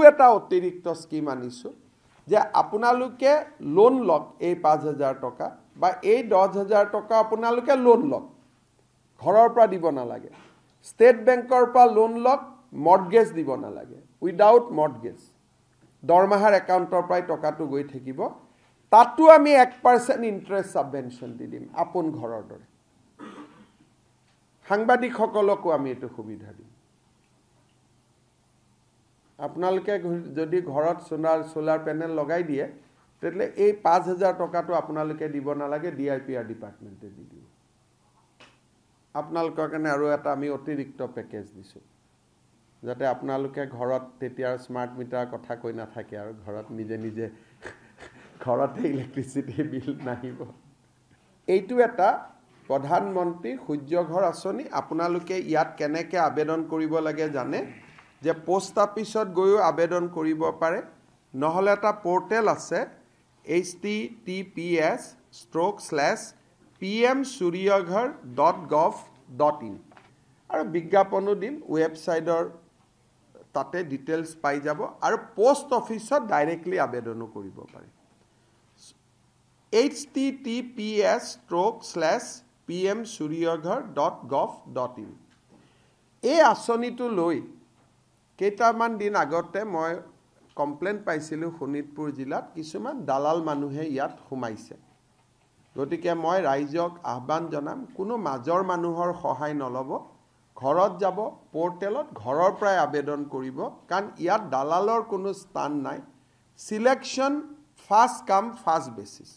এটা অতিৰিক্ত স্কিম আনিছোঁ যে আপোনালোকে লোন লওক এই 5,000 টকা বা এই 10,000 টকা আপোনালোকে লোন লওক ঘৰৰ পৰা দিব নালাগে ষ্টেট বেংকৰ পৰা লোন লওক মৰ্টগেজ দিব নালাগে উইদাউট মৰ্টগেজ দৰমাহাৰ একাউণ্টৰ পৰাই টকাটো গৈ থাকিব তাতো আমি 1% ইন্টাৰেষ্ট সাবভেনশন দি দিম আপোন ঘৰৰ দৰে সাংবাদিকসকলকো আমি এটো সুবিধা দিম আপোনালোকে যদি ঘৰত সোলাৰ প্যানেল লগাই দিয়ে তেতিয়ালে এই 5,000 টকাটো আপোনালোকে দিব নালাগে ডিআইপিআৰ ডিপাৰ্টমেণ্টে দি দিব আপোনালোকৰ কাৰণে আৰু এটা আমি অতিৰিক্ত পেকেজ দিছো যাতে আপোনালোকে ঘৰত তেতিয়া স্মাৰ্ট মিটাৰ কথা কৈ নাথাকে আৰু ঘৰত নিজে নিজে ঘৰতে ইলেক্ট্ৰিচিটি বিল নাহিব এইটো এটা প্ৰধানমন্ত্ৰী সূৰ্য ঘৰ আঁচনি আপোনালোকে ইয়াত কেনেকৈ আবেদন কৰিব লাগে জানে যে পোষ্ট অফিসত গৈও আবেদন কৰিব পাৰে নহলে এটা পোৰ্টেল আছে https:/pmsuryaghar.gov.in আৰু বিজ্ঞাপনো দিম ৱেবসাইটৰ তাতে ডিটেইলছ পাই যাব আৰু পোষ্ট অফিসত ডাইৰেক্টলি আবেদনো কৰিব পাৰে https:/pmsuryaghar.gov.in এই আঁচনিটো লৈ কেইটামান দিন আগতে মই কমপ্লেইন পাইছিলো শোণিতপুৰ জিলাত কিছুমান দালাল মানুহে ইয়াত সোমাইছে গতিকে মই ৰাইজক আহ্বান জনাম কোনো মাজৰ মানুহৰ সহায় নলব ঘৰত যাব পোৰ্টেলত ঘৰৰ পৰাই আবেদন কৰিব কাৰণ ইয়াত দালালৰ কোনো স্থান নাই সিলেকশন ফাৰ্স্ট কাম ফাৰ্স্ট বেসিস